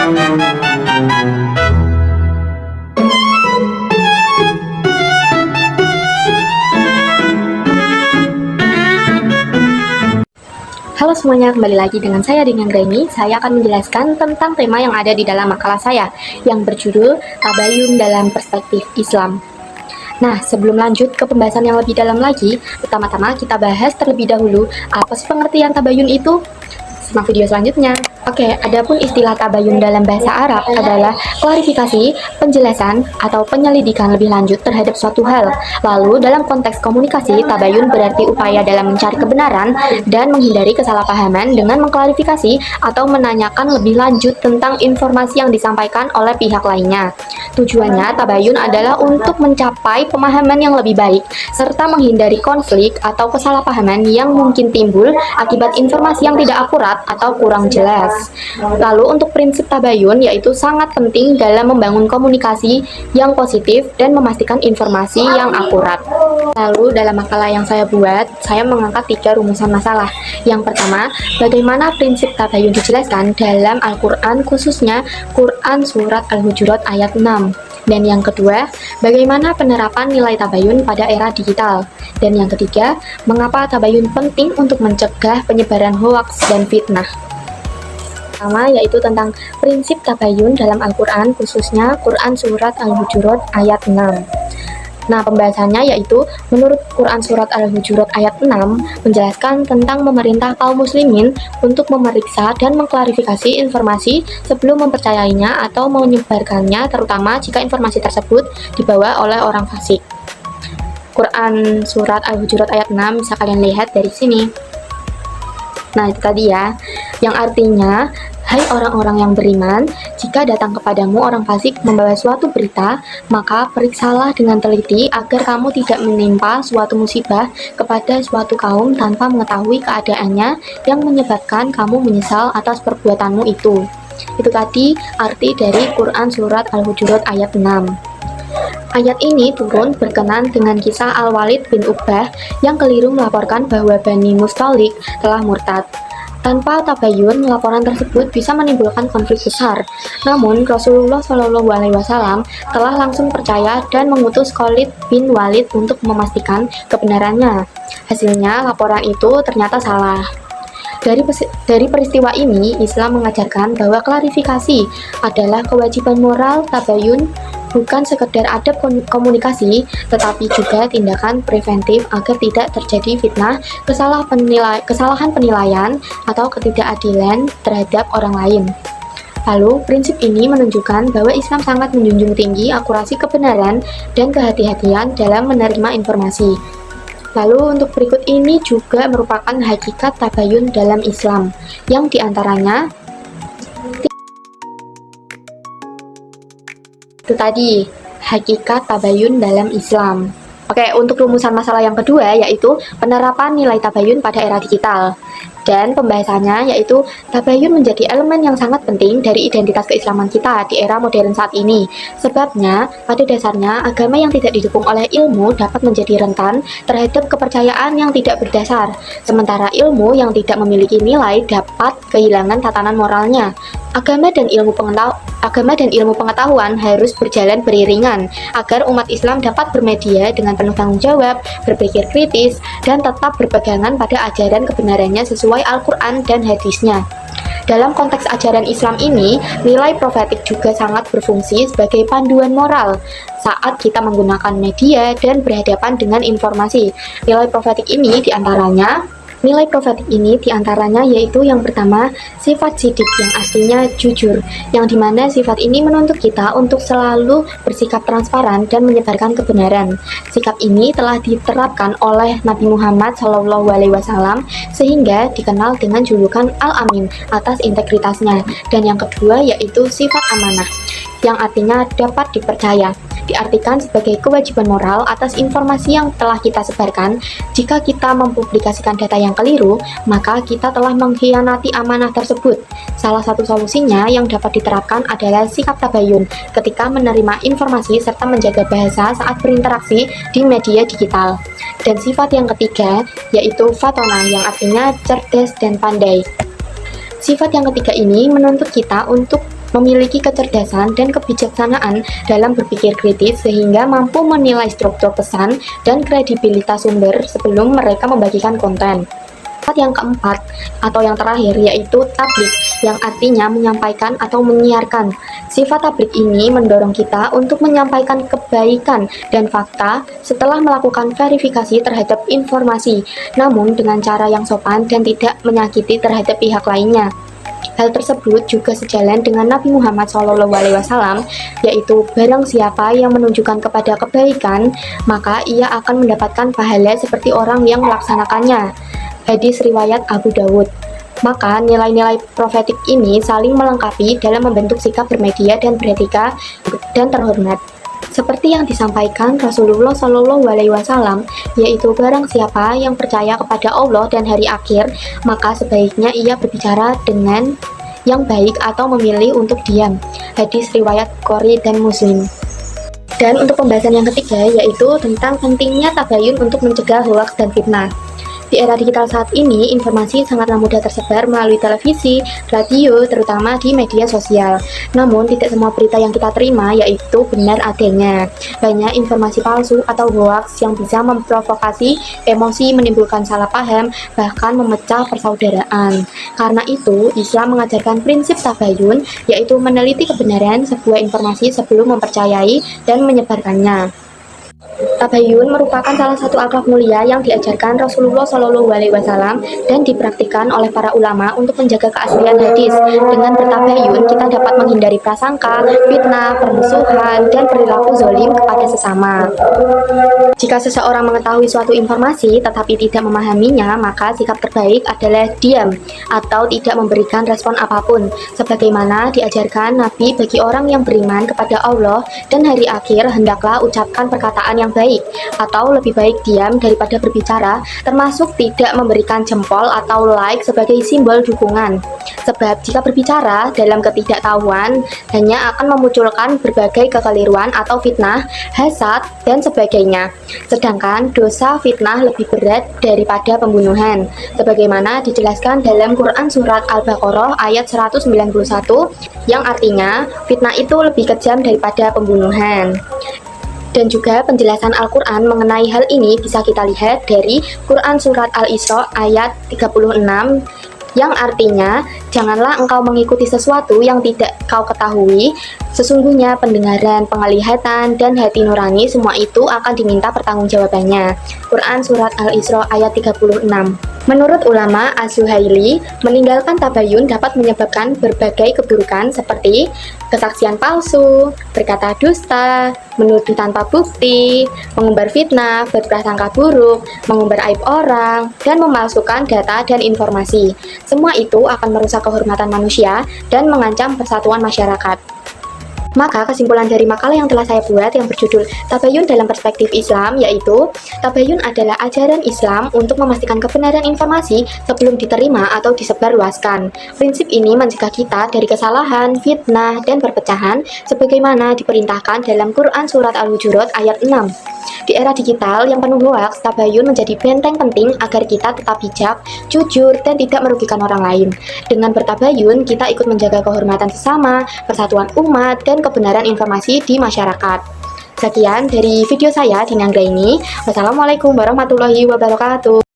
Halo semuanya, kembali lagi dengan saya dengan Graini. Saya akan menjelaskan tentang tema yang ada di dalam makalah saya yang berjudul Tabayun dalam Perspektif Islam. Nah, sebelum lanjut ke pembahasan yang lebih dalam lagi, pertama-tama kita bahas terlebih dahulu apa sih pengertian tabayun itu. Simak video selanjutnya. Oke, adapun istilah tabayun dalam bahasa Arab adalah klarifikasi, penjelasan, atau penyelidikan lebih lanjut terhadap suatu hal. Lalu, dalam konteks komunikasi, tabayun berarti upaya dalam mencari kebenaran dan menghindari kesalahpahaman dengan mengklarifikasi atau menanyakan lebih lanjut tentang informasi yang disampaikan oleh pihak lainnya. Tujuannya, tabayun adalah untuk mencapai pemahaman yang lebih baik, serta menghindari konflik atau kesalahpahaman yang mungkin timbul akibat informasi yang tidak akurat atau kurang jelas. Lalu untuk prinsip tabayun yaitu sangat penting dalam membangun komunikasi yang positif dan memastikan informasi yang akurat. Lalu dalam makalah yang saya buat, saya mengangkat 3 rumusan masalah. Yang pertama, bagaimana prinsip tabayun dijelaskan dalam Al-Quran, khususnya Quran Surat Al-Hujurat ayat 6. Dan yang kedua, bagaimana penerapan nilai tabayun pada era digital. Dan yang ketiga, mengapa tabayun penting untuk mencegah penyebaran hoaks dan fitnah. Pertama yaitu tentang prinsip tabayun dalam Al-Quran, khususnya Quran Surat Al-Hujurat ayat 6. Nah, pembahasannya yaitu menurut Quran Surat Al-Hujurat ayat 6 menjelaskan tentang memerintah kaum muslimin untuk memeriksa dan mengklarifikasi informasi sebelum mempercayainya atau menyebarkannya, terutama jika informasi tersebut dibawa oleh orang fasik. Quran Surat Al-Hujurat ayat 6 bisa kalian lihat dari sini. Nah, itu tadi ya, yang artinya, hai orang-orang yang beriman, jika datang kepadamu orang fasik membawa suatu berita, maka periksalah dengan teliti agar kamu tidak menimpa suatu musibah kepada suatu kaum tanpa mengetahui keadaannya yang menyebabkan kamu menyesal atas perbuatanmu itu. Itu tadi arti dari Quran Surat Al-Hujurat ayat 6. Ayat ini turun berkenan dengan kisah Al-Walid bin Uqbah yang keliru melaporkan bahwa Bani Mustalik telah murtad. Tanpa tabayun, laporan tersebut bisa menimbulkan konflik besar. Namun, Rasulullah SAW telah langsung percaya dan mengutus Khalid bin Walid untuk memastikan kebenarannya. Hasilnya, laporan itu ternyata salah. Dari peristiwa ini, Islam mengajarkan bahwa klarifikasi adalah kewajiban moral tabayun, bukan sekedar adab komunikasi, tetapi juga tindakan preventif agar tidak terjadi fitnah, kesalahan penilaian, atau ketidakadilan terhadap orang lain. Lalu, prinsip ini menunjukkan bahwa Islam sangat menjunjung tinggi akurasi kebenaran dan kehati-hatian dalam menerima informasi. Lalu untuk berikut ini juga merupakan hakikat tabayun dalam Islam, yang diantaranya itu tadi, hakikat tabayun dalam Islam. Oke, untuk rumusan masalah yang kedua yaitu penerapan nilai tabayun pada era digital. Dan pembahasannya yaitu tabayun menjadi elemen yang sangat penting dari identitas keislaman kita di era modern saat ini. Sebabnya, pada dasarnya agama yang tidak didukung oleh ilmu dapat menjadi rentan terhadap kepercayaan yang tidak berdasar. Sementara ilmu yang tidak memiliki nilai dapat kehilangan tatanan moralnya. Agama dan ilmu pengetahuan harus berjalan beriringan agar umat Islam dapat bermedia dengan penuh tanggung jawab, berpikir kritis, dan tetap berpegangan pada ajaran kebenarannya sesuai Al-Quran dan hadisnya. Dalam konteks ajaran Islam ini, nilai profetik juga sangat berfungsi sebagai panduan moral saat kita menggunakan media dan berhadapan dengan informasi. Nilai profetik ini diantaranya yaitu yang pertama, sifat sidik yang artinya jujur, yang dimana sifat ini menuntut kita untuk selalu bersikap transparan dan menyebarkan kebenaran. Sikap ini telah diterapkan oleh Nabi Muhammad SAW sehingga dikenal dengan julukan Al-Amin atas integritasnya. Dan yang kedua yaitu sifat amanah, yang artinya dapat dipercaya. Diartikan sebagai kewajiban moral atas informasi yang telah kita sebarkan. Jika kita mempublikasikan data yang keliru, maka kita telah mengkhianati amanah tersebut. Salah satu solusinya yang dapat diterapkan adalah sikap tabayun ketika menerima informasi serta menjaga bahasa saat berinteraksi di media digital. Dan sifat yang ketiga yaitu fatona, yang artinya cerdas dan pandai. Sifat yang ketiga ini menuntut kita untuk memiliki kecerdasan dan kebijaksanaan dalam berpikir kritis sehingga mampu menilai struktur pesan dan kredibilitas sumber sebelum mereka membagikan konten. Yang keempat atau yang terakhir yaitu tablik, yang artinya menyampaikan atau menyiarkan. Sifat tablik ini mendorong kita untuk menyampaikan kebaikan dan fakta setelah melakukan verifikasi terhadap informasi, namun dengan cara yang sopan dan tidak menyakiti terhadap pihak lainnya. Hal tersebut juga sejalan dengan Nabi Muhammad SAW, yaitu barang siapa yang menunjukkan kepada kebaikan, maka ia akan mendapatkan pahala seperti orang yang melaksanakannya. Hadis riwayat Abu Dawud. Maka nilai-nilai profetik ini saling melengkapi dalam membentuk sikap bermedia dan beretika dan terhormat. Seperti yang disampaikan Rasulullah SAW, yaitu barang siapa yang percaya kepada Allah dan hari akhir, maka sebaiknya ia berbicara dengan yang baik atau memilih untuk diam. Hadis riwayat Bukhari dan Muslim. Dan untuk pembahasan yang ketiga yaitu tentang pentingnya tabayun untuk mencegah hoaks dan fitnah. Di era digital saat ini, informasi sangatlah mudah tersebar melalui televisi, radio, terutama di media sosial. Namun, tidak semua berita yang kita terima yaitu benar adanya. Banyak informasi palsu atau hoaks yang bisa memprovokasi emosi, menimbulkan salah paham, bahkan memecah persaudaraan. Karena itu, Islam mengajarkan prinsip tabayun, yaitu meneliti kebenaran sebuah informasi sebelum mempercayai dan menyebarkannya. Tabayun merupakan salah satu akhlak mulia yang diajarkan Rasulullah SAW dan dipraktikkan oleh para ulama untuk menjaga keaslian hadis. Dengan bertabayun, kita dapat menghindari prasangka, fitnah, permusuhan, dan perilaku zolim kepada sesama. Jika seseorang mengetahui suatu informasi tetapi tidak memahaminya, maka sikap terbaik adalah diam atau tidak memberikan respon apapun. Sebagaimana diajarkan Nabi bagi orang yang beriman kepada Allah dan hari akhir, hendaklah ucapkan perkataan yang baik, atau lebih baik diam daripada berbicara, termasuk tidak memberikan jempol atau like sebagai simbol dukungan. Sebab jika berbicara dalam ketidaktahuan hanya akan memunculkan berbagai kekeliruan atau fitnah, hasad, dan sebagainya. Sedangkan dosa fitnah lebih berat daripada pembunuhan, sebagaimana dijelaskan dalam Quran Surat Al-Baqarah ayat 191, yang artinya fitnah itu lebih kejam daripada pembunuhan. Dan juga penjelasan Al-Quran mengenai hal ini bisa kita lihat dari Quran Surat Al-Isra ayat 36, yang artinya, janganlah engkau mengikuti sesuatu yang tidak kau ketahui, sesungguhnya pendengaran, penglihatan, dan hati nurani semua itu akan diminta pertanggungjawabannya. Quran Surat Al-Isra ayat 36. Menurut ulama Az-Zuhaili, meninggalkan tabayun dapat menyebabkan berbagai keburukan seperti kesaksian palsu, berkata dusta, menuduh tanpa bukti, mengumbar fitnah, berprasangka buruk, mengumbar aib orang, dan memalsukan data dan informasi. Semua itu akan merusak kehormatan manusia dan mengancam persatuan masyarakat. Maka kesimpulan dari makalah yang telah saya buat yang berjudul Tabayun dalam Perspektif Islam yaitu tabayun adalah ajaran Islam untuk memastikan kebenaran informasi sebelum diterima atau disebarluaskan. Prinsip ini mencegah kita dari kesalahan, fitnah, dan perpecahan sebagaimana diperintahkan dalam Quran Surat Al-Hujurat ayat 6. Di era digital yang penuh hoaks, tabayun menjadi benteng penting agar kita tetap bijak, jujur, dan tidak merugikan orang lain. Dengan bertabayun, kita ikut menjaga kehormatan sesama, persatuan umat, dan kebenaran informasi di masyarakat. Sekian dari video saya, Dina Anggraini. Wassalamualaikum warahmatullahi wabarakatuh.